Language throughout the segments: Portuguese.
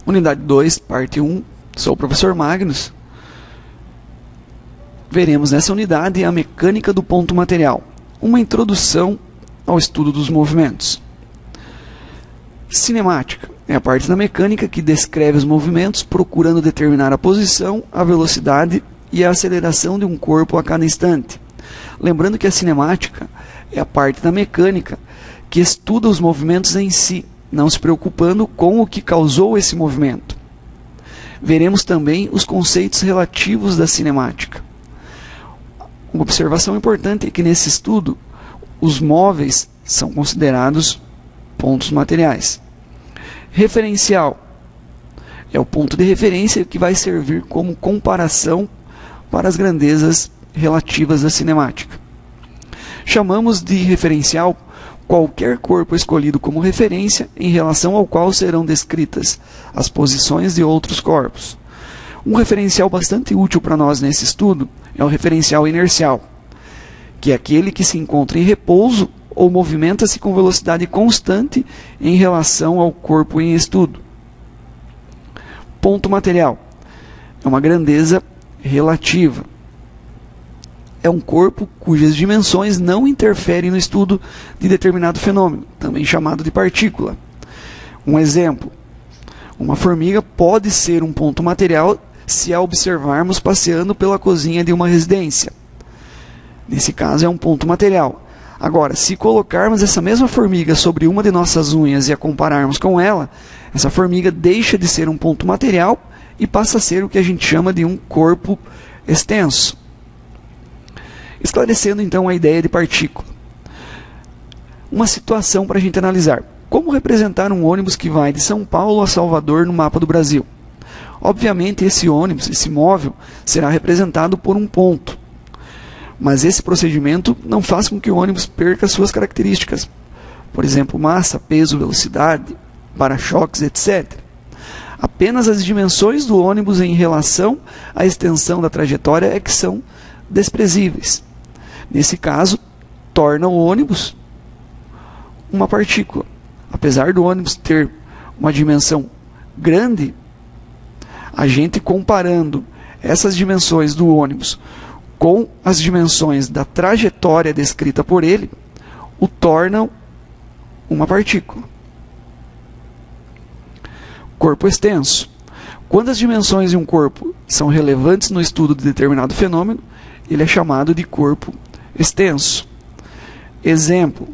Unidade 2, parte 1, sou o professor Magnus. Veremos nessa unidade a mecânica do ponto material, uma introdução ao estudo dos movimentos. Cinemática é a parte da mecânica que descreve os movimentos procurando determinar a posição, a velocidade e a aceleração de um corpo a cada instante. Lembrando que a cinemática é a parte da mecânica que estuda os movimentos em si, não se preocupando com o que causou esse movimento. Veremos também os conceitos relativos da cinemática. Uma observação importante é que nesse estudo, os móveis são considerados pontos materiais. Referencial é o ponto de referência que vai servir como comparação para as grandezas relativas da cinemática. Chamamos de referencial qualquer corpo escolhido como referência em relação ao qual serão descritas as posições de outros corpos. Um referencial bastante útil para nós nesse estudo é o referencial inercial, que é aquele que se encontra em repouso ou movimenta-se com velocidade constante em relação ao corpo em estudo. Ponto material é uma grandeza relativa. É um corpo cujas dimensões não interferem no estudo de determinado fenômeno, também chamado de partícula. Um exemplo: uma formiga pode ser um ponto material se a observarmos passeando pela cozinha de uma residência. Nesse caso é um ponto material. Agora, se colocarmos essa mesma formiga sobre uma de nossas unhas e a compararmos com ela, essa formiga deixa de ser um ponto material e passa a ser o que a gente chama de um corpo extenso. Esclarecendo então a ideia de partícula. Uma situação para a gente analisar. Como representar um ônibus que vai de São Paulo a Salvador no mapa do Brasil? Obviamente esse ônibus, esse móvel, será representado por um ponto. Mas esse procedimento não faz com que o ônibus perca suas características. Por exemplo, massa, peso, velocidade, para-choques, etc. Apenas as dimensões do ônibus em relação à extensão da trajetória é que são desprezíveis. Nesse caso, torna o ônibus uma partícula. Apesar do ônibus ter uma dimensão grande, a gente comparando essas dimensões do ônibus com as dimensões da trajetória descrita por ele, o tornam uma partícula. Corpo extenso. Quando as dimensões de um corpo são relevantes no estudo de determinado fenômeno, ele é chamado de corpo extenso. Exemplo: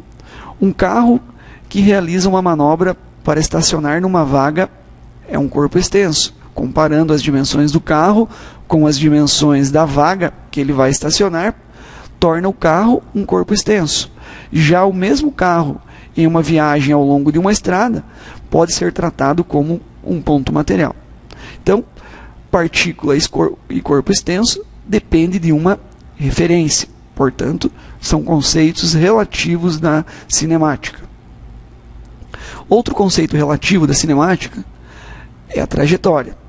um carro que realiza uma manobra para estacionar numa vaga é um corpo extenso. Comparando as dimensões do carro com as dimensões da vaga que ele vai estacionar, torna o carro um corpo extenso. Já o mesmo carro, em uma viagem ao longo de uma estrada, pode ser tratado como um ponto material. Então, partícula e corpo extenso depende de uma referência. Portanto, são conceitos relativos da cinemática. Outro conceito relativo da cinemática é a trajetória.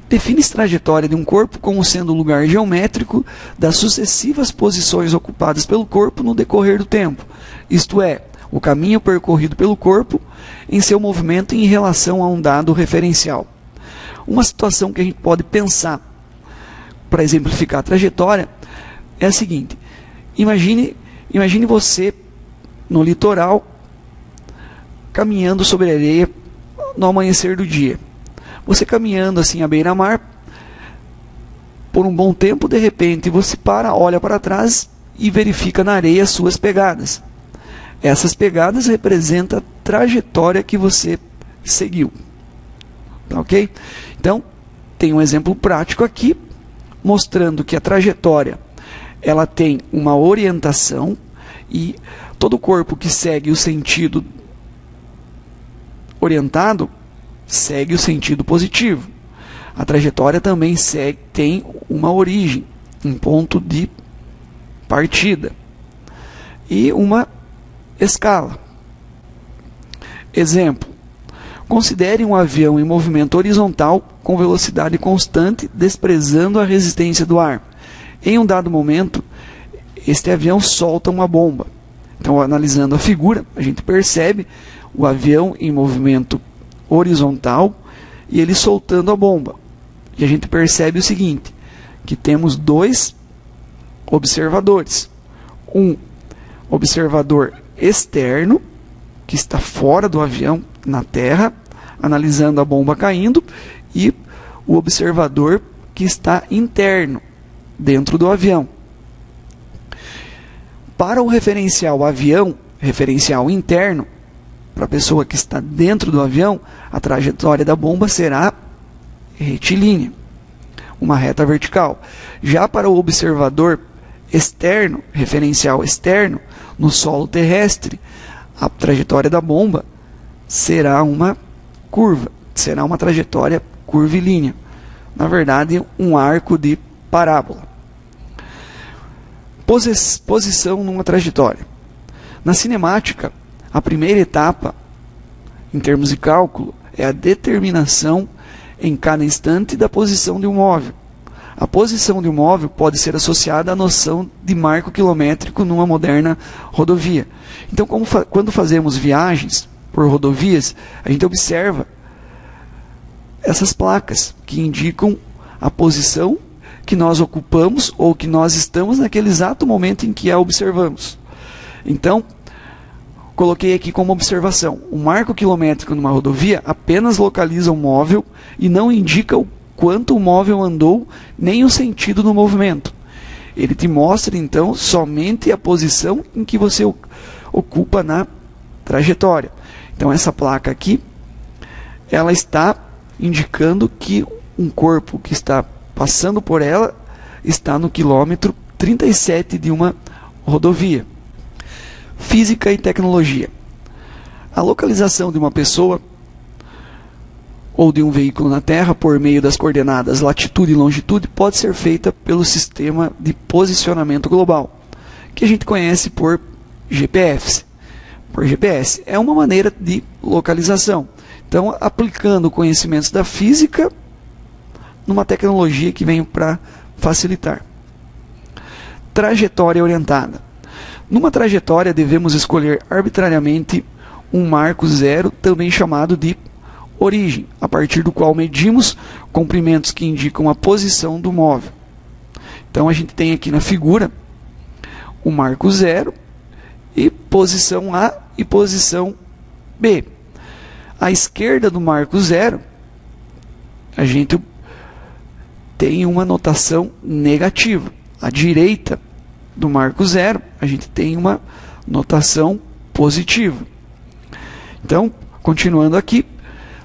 Define-se trajetória de um corpo como sendo o lugar geométrico das sucessivas posições ocupadas pelo corpo no decorrer do tempo, isto é, o caminho percorrido pelo corpo em seu movimento em relação a um dado referencial. Uma situação que a gente pode pensar para exemplificar a trajetória é a seguinte: imagine você no litoral caminhando sobre a areia no amanhecer do dia. Você caminhando assim à beira-mar, por um bom tempo, de repente você para, olha para trás e verifica na areia as suas pegadas. Essas pegadas representam a trajetória que você seguiu. Tá, ok? Então, tem um exemplo prático aqui, mostrando que a trajetória ela tem uma orientação e todo corpo que segue o sentido orientado segue o sentido positivo. A trajetória também tem uma origem, um ponto de partida e uma escala. Exemplo: Considere um avião em movimento horizontal com velocidade constante, desprezando a resistência do ar. Em um dado momento, este avião solta uma bomba. Então, analisando a figura, a gente percebe o avião em movimento horizontal e ele soltando a bomba. E a gente percebe o seguinte, que temos dois observadores. Um observador externo, que está fora do avião, na terra, analisando a bomba caindo, e o observador que está interno, dentro do avião. Para o referencial avião, referencial interno, para a pessoa que está dentro do avião, a trajetória da bomba será retilínea, uma reta vertical. Já para o observador externo, referencial externo, no solo terrestre, a trajetória da bomba será uma curva, será uma trajetória curvilínea. Na verdade, um arco de parábola. Posição numa trajetória. Na cinemática, a primeira etapa, em termos de cálculo, é a determinação em cada instante da posição de um móvel. A posição de um móvel pode ser associada à noção de marco quilométrico numa moderna rodovia. Então, quando fazemos viagens por rodovias, a gente observa essas placas que indicam a posição que nós ocupamos ou que nós estamos naquele exato momento em que a observamos. Então, coloquei aqui como observação, o marco quilométrico numa rodovia apenas localiza o móvel e não indica o quanto o móvel andou, nem o sentido do movimento. Ele te mostra, então, somente a posição em que você ocupa na trajetória. Então, essa placa aqui, ela está indicando que um corpo que está passando por ela está no quilômetro 37 de uma rodovia. Física e tecnologia. A localização de uma pessoa ou de um veículo na Terra por meio das coordenadas latitude e longitude pode ser feita pelo sistema de posicionamento global, que a gente conhece por GPS. Por GPS. É uma maneira de localização. Então, aplicando conhecimentos da física numa tecnologia que vem para facilitar. Trajetória orientada. Numa trajetória, devemos escolher arbitrariamente um marco zero, também chamado de origem, a partir do qual medimos comprimentos que indicam a posição do móvel. Então, a gente tem aqui na figura o marco zero e posição A e posição B. À esquerda do marco zero, a gente tem uma notação negativa. À direita do marco zero, a gente tem uma notação positiva. Então, continuando aqui,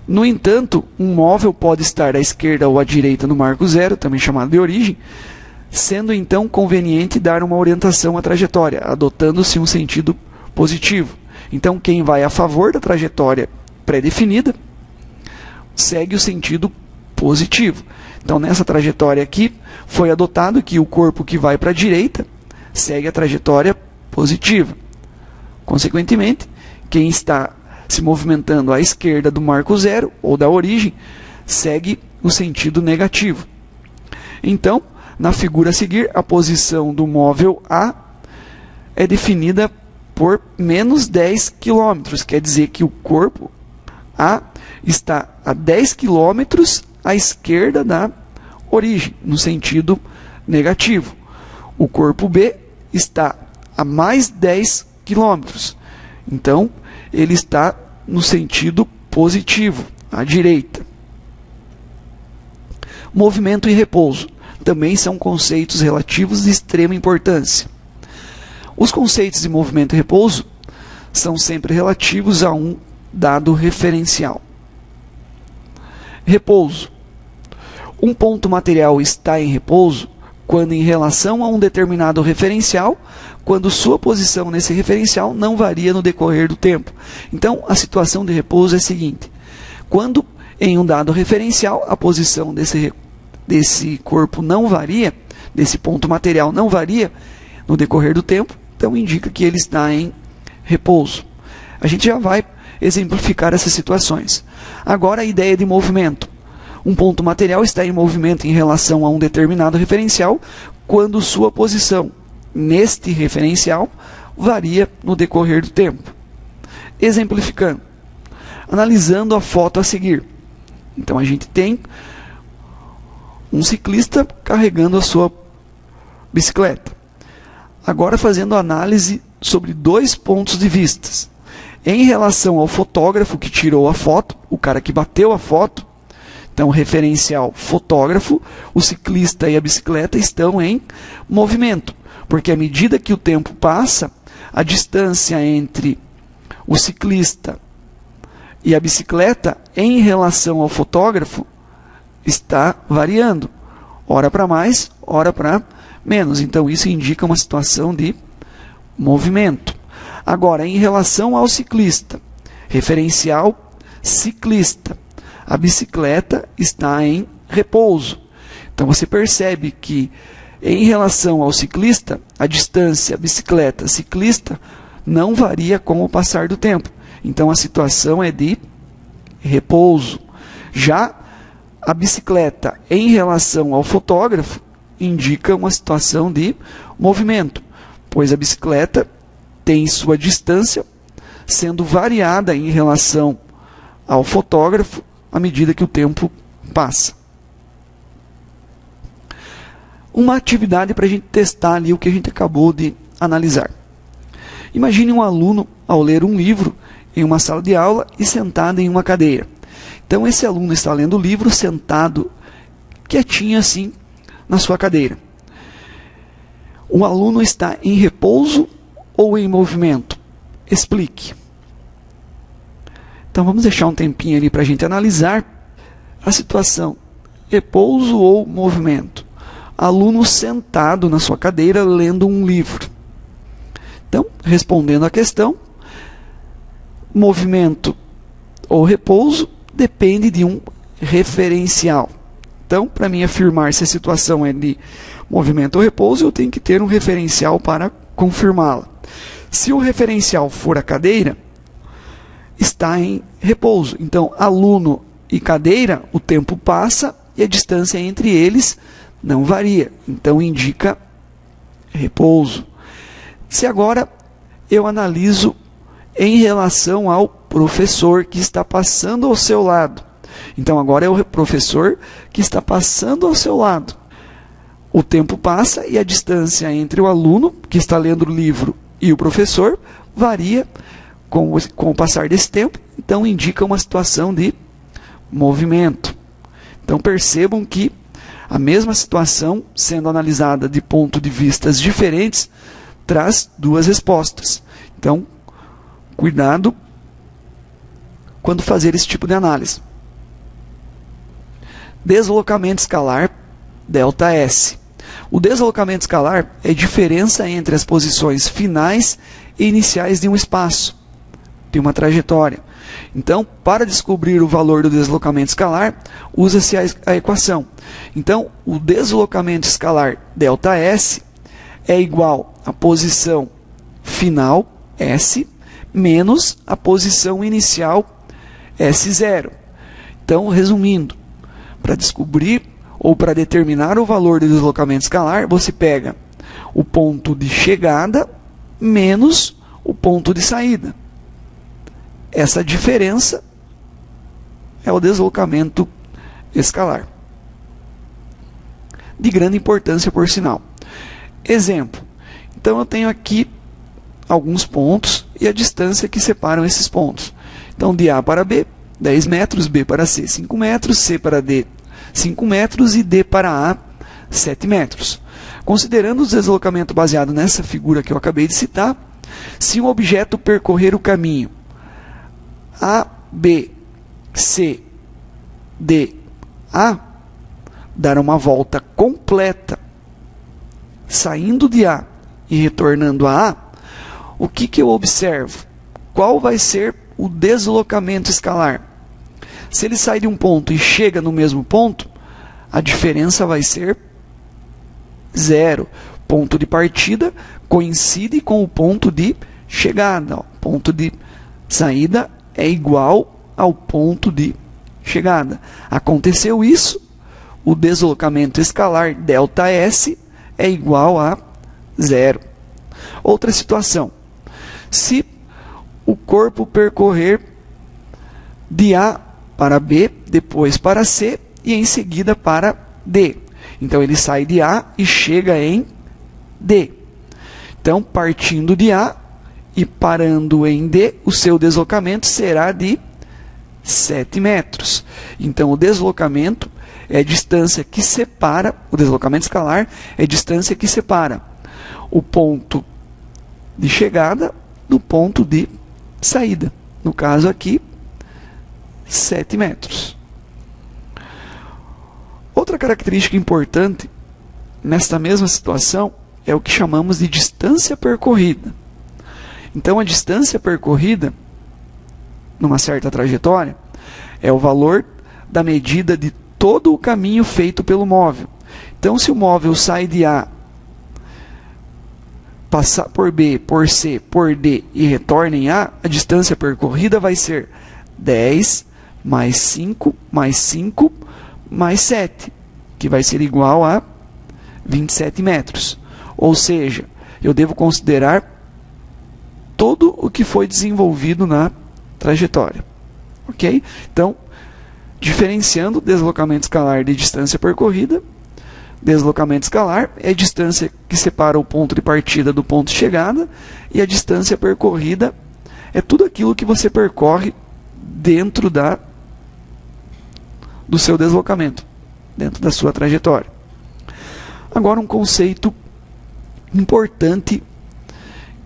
no entanto, um móvel pode estar à esquerda ou à direita no marco zero, também chamado de origem, sendo então conveniente dar uma orientação à trajetória, adotando-se um sentido positivo. Então, quem vai a favor da trajetória pré-definida segue o sentido positivo. Então, nessa trajetória aqui, foi adotado que o corpo que vai para a direita segue a trajetória positiva. Consequentemente, quem está se movimentando à esquerda do marco zero, ou da origem, segue o sentido negativo. Então, na figura a seguir, a posição do móvel A é definida por menos 10 km. Quer dizer que o corpo A está a 10 km à esquerda da origem, no sentido negativo. O corpo B está a mais 10 km. Então, ele está no sentido positivo, à direita. Movimento e repouso também são conceitos relativos de extrema importância. Os conceitos de movimento e repouso são sempre relativos a um dado referencial. Repouso. Um ponto material está em repouso quando em relação a um determinado referencial, quando sua posição nesse referencial não varia no decorrer do tempo. Então, a situação de repouso é a seguinte: quando em um dado referencial a posição desse corpo não varia, desse ponto material não varia no decorrer do tempo, então indica que ele está em repouso. A gente já vai exemplificar essas situações. Agora a ideia de movimento. Um ponto material está em movimento em relação a um determinado referencial quando sua posição neste referencial varia no decorrer do tempo. Exemplificando, analisando a foto a seguir. Então a gente tem um ciclista carregando a sua bicicleta. Agora fazendo análise sobre dois pontos de vista. Em relação ao fotógrafo que tirou a foto, o cara que bateu a foto, então referencial fotógrafo, o ciclista e a bicicleta estão em movimento, porque à medida que o tempo passa, a distância entre o ciclista e a bicicleta em relação ao fotógrafo está variando, ora para mais, ora para menos. Então isso indica uma situação de movimento. Agora, em relação ao ciclista, referencial ciclista, a bicicleta está em repouso. Então você percebe que em relação ao ciclista, a distância bicicleta-ciclista não varia com o passar do tempo. Então a situação é de repouso. Já a bicicleta em relação ao fotógrafo indica uma situação de movimento, pois a bicicleta tem sua distância sendo variada em relação ao fotógrafo à medida que o tempo passa. Uma atividade para a gente testar ali o que a gente acabou de analisar. Imagine um aluno ao ler um livro em uma sala de aula e sentado em uma cadeira. Então esse aluno está lendo o livro sentado quietinho assim na sua cadeira. O aluno está em repouso ou em movimento? Explique. Então vamos deixar um tempinho ali para a gente analisar a situação. Repouso ou movimento? Aluno sentado na sua cadeira lendo um livro. Então, respondendo à questão, movimento ou repouso depende de um referencial. Então, para mim afirmar se a situação é de movimento ou repouso, eu tenho que ter um referencial para confirmá-la. Se o referencial for a cadeira, está em repouso. Então, aluno e cadeira, o tempo passa e a distância entre eles não varia. Então, indica repouso. Se agora eu analiso em relação ao professor que está passando ao seu lado. Então, agora é o professor que está passando ao seu lado. O tempo passa e a distância entre o aluno que está lendo o livro e o professor varia com o passar desse tempo. Então, indica uma situação de movimento. Então, percebam que a mesma situação, sendo analisada de pontos de vistas diferentes, traz duas respostas. Então, cuidado quando fazer esse tipo de análise. Deslocamento escalar, ΔS. O deslocamento escalar é a diferença entre as posições finais e iniciais de um espaço, de uma trajetória. Então, para descobrir o valor do deslocamento escalar, usa-se a equação. Então, o deslocamento escalar ΔS é igual à posição final, S, menos a posição inicial, S0. Então, resumindo, para descobrir ou para determinar o valor do deslocamento escalar, você pega o ponto de chegada menos o ponto de saída. Essa diferença é o deslocamento escalar. De grande importância, por sinal. Exemplo. Então, eu tenho aqui alguns pontos e a distância que separam esses pontos. Então, de A para B, 10 metros, B para C, 5 metros, C para D, 5 metros e D para A, 7 metros. Considerando o deslocamento baseado nessa figura que eu acabei de citar, se um objeto percorrer o caminho A, B, C, D, A, dar uma volta completa, saindo de A e retornando a A, o que eu observo? Qual vai ser o deslocamento escalar? Se ele sai de um ponto e chega no mesmo ponto, a diferença vai ser zero. Ponto de partida coincide com o ponto de chegada. Ponto de saída é igual ao ponto de chegada. Aconteceu isso, o deslocamento escalar ΔS é igual a 0. Outra situação, se o corpo percorrer de A para B, depois para C e em seguida para D. Então ele sai de A e chega em D. Então, partindo de A e parando em D, o seu deslocamento será de 7 metros. Então, o deslocamento é a distância que separa, o deslocamento escalar é a distância que separa o ponto de chegada do ponto de saída. No caso aqui, 7 metros. Outra característica importante nesta mesma situação é o que chamamos de distância percorrida. Então, a distância percorrida, numa certa trajetória, é o valor da medida de todo o caminho feito pelo móvel. Então, se o móvel sai de A, passar por B, por C, por D e retorna em A, a distância percorrida vai ser 10 mais 5 mais 5 mais 7, que vai ser igual a 27 metros. Ou seja, eu devo considerar todo o que foi desenvolvido na trajetória. Ok? Então, diferenciando deslocamento escalar de distância percorrida, deslocamento escalar é a distância que separa o ponto de partida do ponto de chegada, e a distância percorrida é tudo aquilo que você percorre dentro do seu deslocamento, dentro da sua trajetória. Agora, um conceito importante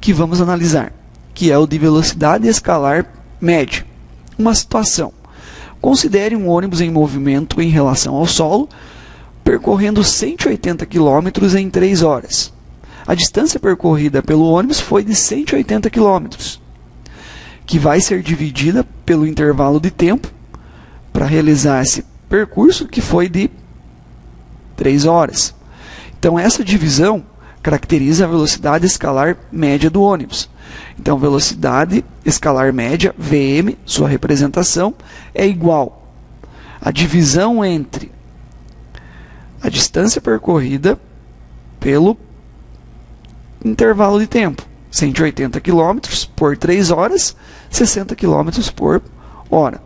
que vamos analisar, que é o de velocidade escalar média. Uma situação. Considere um ônibus em movimento em relação ao solo, percorrendo 180 km em 3 horas. A distância percorrida pelo ônibus foi de 180 km, que vai ser dividida pelo intervalo de tempo para realizar esse percurso, que foi de 3 horas. Então, essa divisão caracteriza a velocidade escalar média do ônibus. Então, velocidade escalar média, VM, sua representação, é igual à divisão entre a distância percorrida pelo intervalo de tempo. 180 km por 3 horas, 60 km por hora.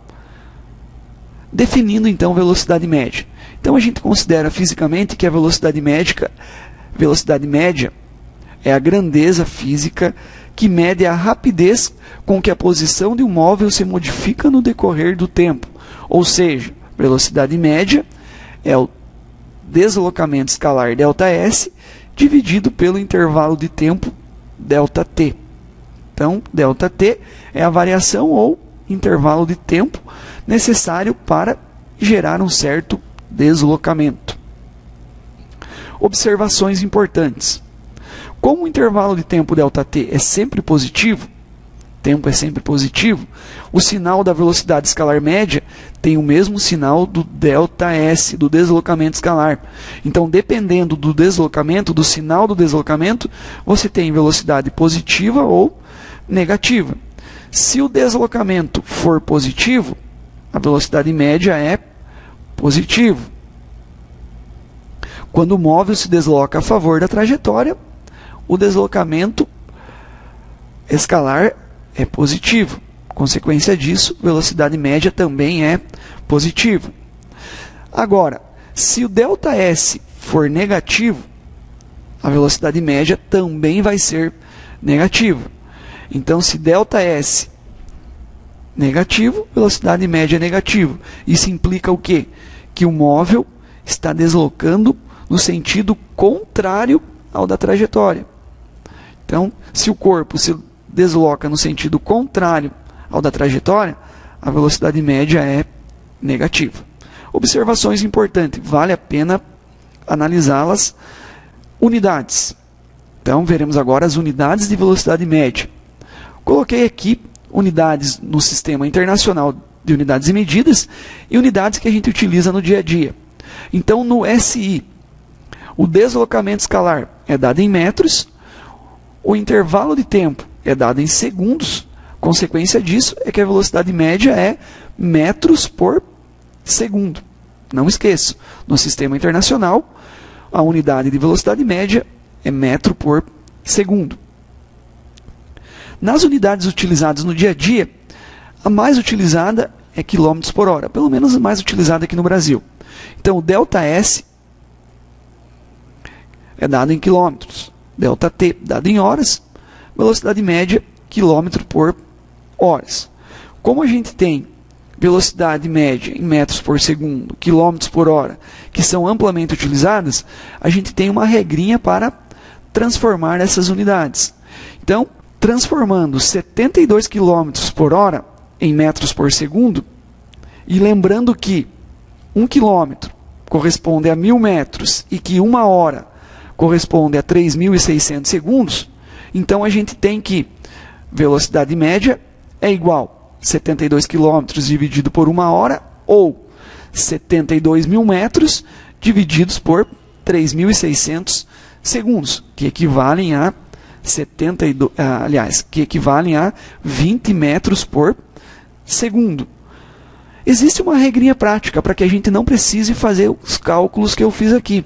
Definindo, então, velocidade média. Então, a gente considera fisicamente que a velocidade média é a grandeza física que mede a rapidez com que a posição de um móvel se modifica no decorrer do tempo. Ou seja, velocidade média é o deslocamento escalar ΔS dividido pelo intervalo de tempo ΔT. Então, ΔT é a variação ou intervalo de tempo necessário para gerar um certo deslocamento. Observações importantes. Como o intervalo de tempo ΔT é sempre positivo, o sinal da velocidade escalar média tem o mesmo sinal do ΔS, do deslocamento escalar. Então, dependendo do deslocamento, do sinal do deslocamento, você tem velocidade positiva ou negativa. Se o deslocamento for positivo, a velocidade média é positiva. Quando o móvel se desloca a favor da trajetória, o deslocamento escalar é positivo. Consequência disso, velocidade média também é positiva. Agora, se o ΔS for negativo, a velocidade média também vai ser negativa. Então, se ΔS negativo, velocidade média é negativa. Isso implica o quê? Que o móvel está deslocando no sentido contrário ao da trajetória. Então, se o corpo se desloca no sentido contrário ao da trajetória, a velocidade média é negativa. Observações importantes, vale a pena analisá-las. Unidades. Então, veremos agora as unidades de velocidade média. Coloquei aqui unidades no Sistema Internacional de Unidades e Medidas e unidades que a gente utiliza no dia a dia. Então, no SI, o deslocamento escalar é dado em metros, o intervalo de tempo é dado em segundos, Consequência disso é que a velocidade média é metros por segundo. Não esqueça, no sistema internacional, a unidade de velocidade média é metro por segundo. Nas unidades utilizadas no dia a dia, a mais utilizada é quilômetros por hora, pelo menos a mais utilizada aqui no Brasil. Então, o ΔS é dado em quilômetros, ΔT dado em horas, velocidade média, quilômetro por horas. Como a gente tem velocidade média em metros por segundo, quilômetros por hora, que são amplamente utilizadas, a gente tem uma regrinha para transformar essas unidades. Então, transformando 72 km por hora em metros por segundo, e lembrando que 1 km corresponde a 1.000 metros e que 1 hora corresponde a 3.600 segundos, então a gente tem que velocidade média é igual a 72 km dividido por 1 hora, ou 72.000 metros divididos por 3.600 segundos, que equivalem a 20 metros por segundo. Existe uma regrinha prática para que a gente não precise fazer os cálculos que eu fiz aqui.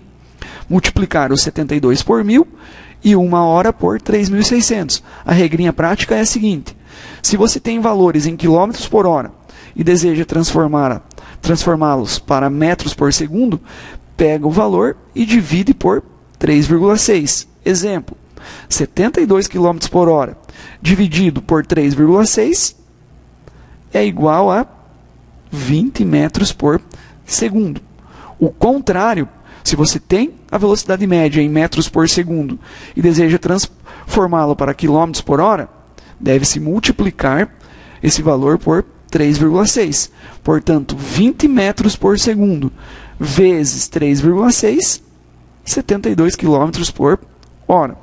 Multiplicar os 72 por 1.000 e 1 hora por 3.600. A regrinha prática é a seguinte: se você tem valores em quilômetros por hora e deseja transformá-los para metros por segundo, pega o valor e divide por 3,6. Exemplo, 72 km por hora dividido por 3,6 é igual a 20 metros por segundo. O contrário, se você tem a velocidade média em metros por segundo e deseja transformá-lo para quilômetros por hora, deve-se multiplicar esse valor por 3,6. Portanto, 20 metros por segundo vezes 3,6, 72 km por hora.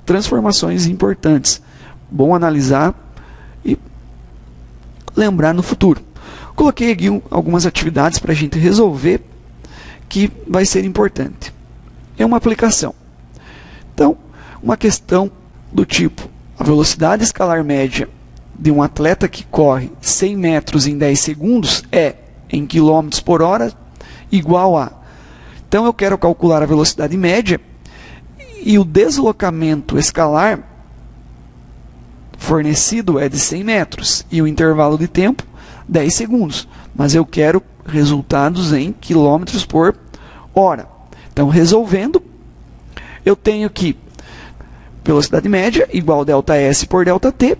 Transformações importantes. Bom analisar e lembrar no futuro. Coloquei aqui algumas atividades para a gente resolver que vai ser importante. É uma aplicação. Então, uma questão do tipo: a velocidade escalar média de um atleta que corre 100 metros em 10 segundos é, em quilômetros por hora, igual a... Então, eu quero calcular a velocidade média e o deslocamento escalar fornecido é de 100 metros e o intervalo de tempo 10 segundos. Mas eu quero resultados em quilômetros por hora. Então, resolvendo, eu tenho que velocidade média igual a ΔS por ΔT,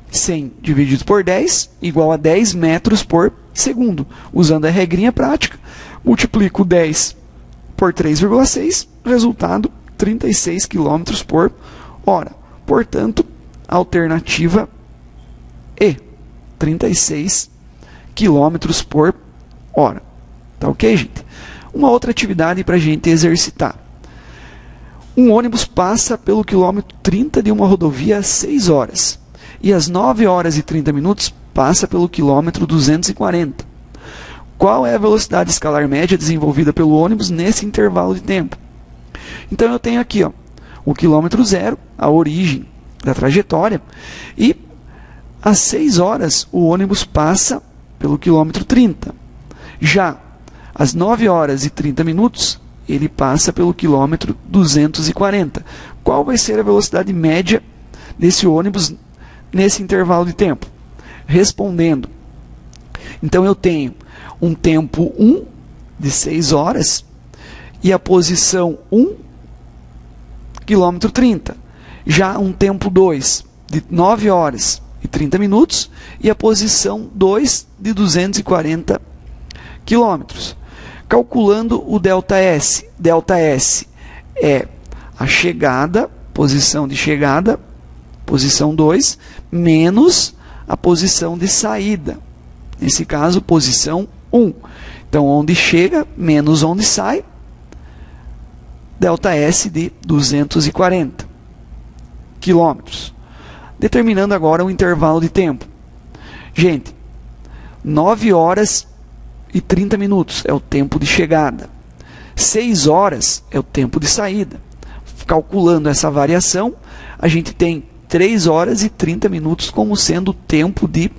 100 dividido por 10 igual a 10 metros por segundo. Usando a regrinha prática, multiplico 10 por 3,6, resultado 36 km por hora. Portanto, alternativa E, 36 km por hora. Tá ok, gente? Uma outra atividade para a gente exercitar. Um ônibus passa pelo quilômetro 30 de uma rodovia às 6 horas. E às 9 horas e 30 minutos passa pelo quilômetro 240. Qual é a velocidade escalar média desenvolvida pelo ônibus nesse intervalo de tempo? Então eu tenho aqui, o quilômetro zero, a origem da trajetória, e às 6 horas o ônibus passa pelo quilômetro 30. Já às 9 horas e 30 minutos, ele passa pelo quilômetro 240. Qual vai ser a velocidade média desse ônibus nesse intervalo de tempo? Respondendo, então eu tenho um tempo 1 de 6 horas e a posição 1, quilômetro 30. Já um tempo 2 de 9 horas e 30 minutos e a posição 2 de 240 quilômetros. Calculando o ΔS. ΔS é a chegada, posição de chegada, posição 2, menos a posição de saída. Nesse caso, posição 1. Então, onde chega, menos onde sai, ΔS de 240 quilômetros. Determinando agora o intervalo de tempo. Gente, 9 horas e 30 minutos é o tempo de chegada. 6 horas é o tempo de saída. Calculando essa variação, a gente tem 3 horas e 30 minutos como sendo o tempo de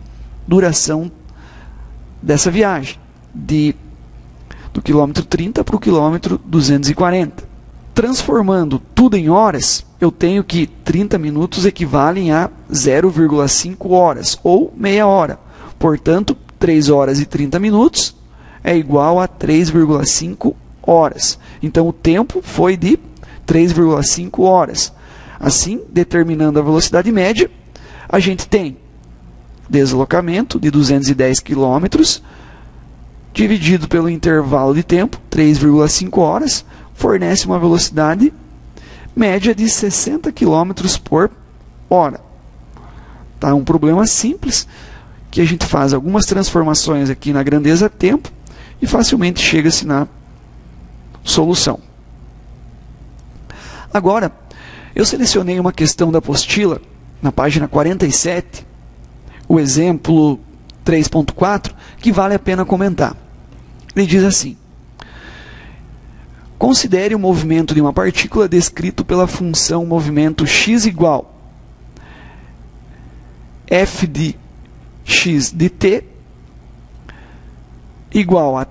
duração dessa viagem, do quilômetro 30 para o quilômetro 240. Transformando tudo em horas, eu tenho que 30 minutos equivalem a 0,5 horas, ou meia hora. Portanto, 3 horas e 30 minutos é igual a 3,5 horas. Então, o tempo foi de 3,5 horas. Assim, determinando a velocidade média, a gente tem deslocamento de 210 km, dividido pelo intervalo de tempo, 3,5 horas, fornece uma velocidade média de 60 km por hora. Tá? Um problema simples, que a gente faz algumas transformações aqui na grandeza-tempo e facilmente chega-se na solução. Agora, eu selecionei uma questão da apostila, na página 47, o exemplo 3.4, que vale a pena comentar. Ele diz assim: considere o movimento de uma partícula descrito pela função movimento x igual f de x de t igual a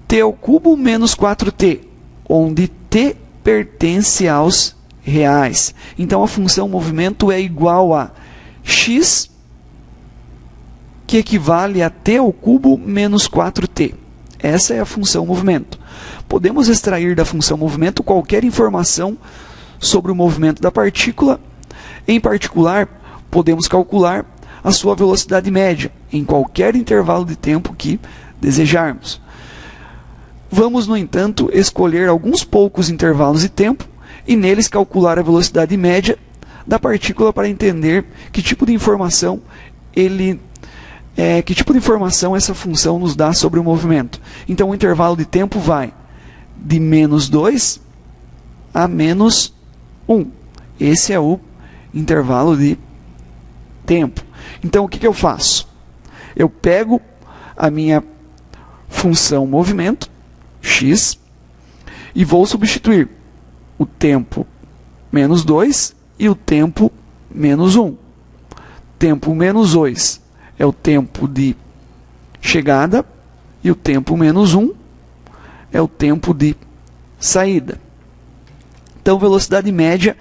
t ao cubo menos 4t, onde t pertence aos reais. Então, a função movimento é igual a x, que equivale a t ao cubo menos 4t. Essa é a função movimento. Podemos extrair da função movimento qualquer informação sobre o movimento da partícula. Em particular, podemos calcular a sua velocidade média em qualquer intervalo de tempo que desejarmos. Vamos, no entanto, escolher alguns poucos intervalos de tempo e neles calcular a velocidade média da partícula para entender que tipo de informação essa função nos dá sobre o movimento. Então, o intervalo de tempo vai de menos 2 a menos 1. Esse é o intervalo de tempo. Então, o que eu faço? Eu pego a minha função movimento, x, e vou substituir o tempo menos 2 e o tempo menos 1. Tempo menos 2 é o tempo de chegada e o tempo menos 1 é o tempo de saída. Então, velocidade média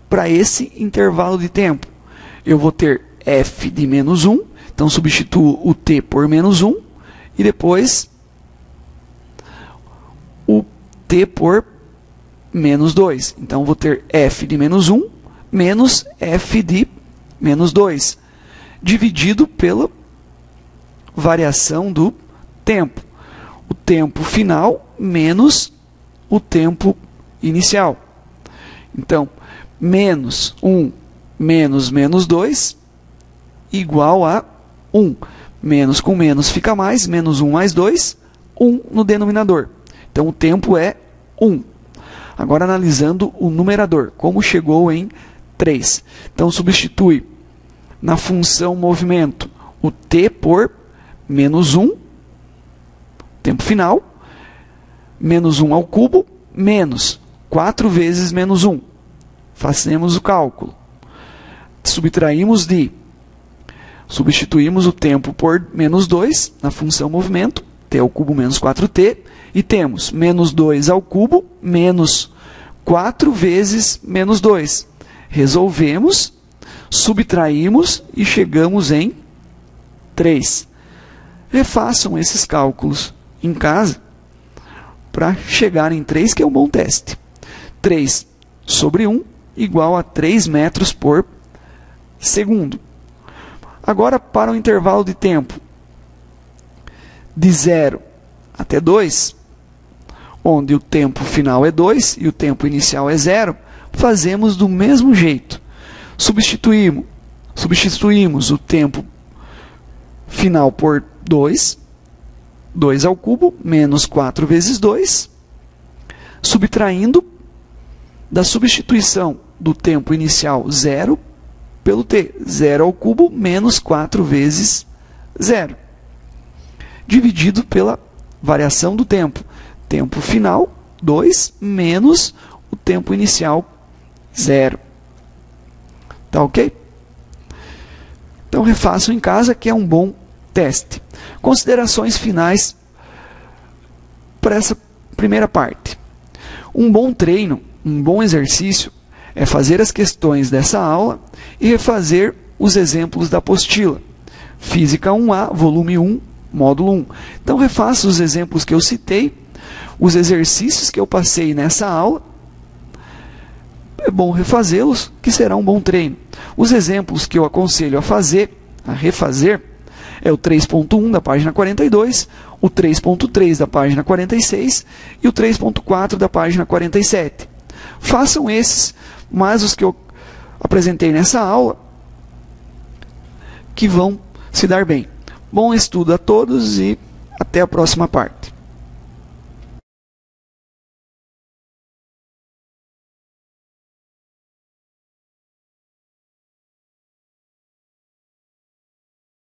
para esse intervalo de tempo. Eu vou ter f de menos 1, então substituo o t por menos 1 e depois o t por menos 2. Então, vou ter f de menos 1 menos f de menos 2, dividido pela variação do tempo. O tempo final menos o tempo inicial. Então, menos 1 menos menos 2 igual a 1. Menos com menos fica mais, menos 1 mais 2, 1 no denominador. Então, o tempo é 1. Agora, analisando o numerador, como chegou em 3. Então, substitui na função movimento o t por menos 1, tempo final, menos 1 ao cubo, menos 4 vezes menos 1. Fazemos o cálculo. Substituímos o tempo por menos 2 na função movimento, t ao cubo menos 4t, e temos menos 2 ao cubo menos 4 vezes menos 2. Resolvemos, subtraímos e chegamos em 3. Refaçam esses cálculos em casa para chegar em 3, que é um bom teste. 3 sobre 1 igual a 3 metros por segundo. Agora, para o intervalo de tempo de 0 até 2, onde o tempo final é 2 e o tempo inicial é 0, fazemos do mesmo jeito. Substituímos o tempo final por 2, 2 ao cubo, menos 4 vezes 2, subtraindo da substituição do tempo inicial 0 pelo t, 0 ao cubo, menos 4 vezes 0, dividido pela variação do tempo. Tempo final, 2, menos o tempo inicial, 0. Tá ok? Então refaçam em casa, que é um bom teste. Considerações finais para essa primeira parte. Um bom treino, um bom exercício é fazer as questões dessa aula e refazer os exemplos da apostila. Física 1A, volume 1, módulo 1. Então refaça os exemplos que eu citei, os exercícios que eu passei nessa aula. É bom refazê-los, que será um bom treino. Os exemplos que eu aconselho a refazer, é o 3.1 da página 42, o 3.3 da página 46 e o 3.4 da página 47. Façam esses, mas os que eu apresentei nessa aula, que vão se dar bem. Bom estudo a todos e até a próxima parte.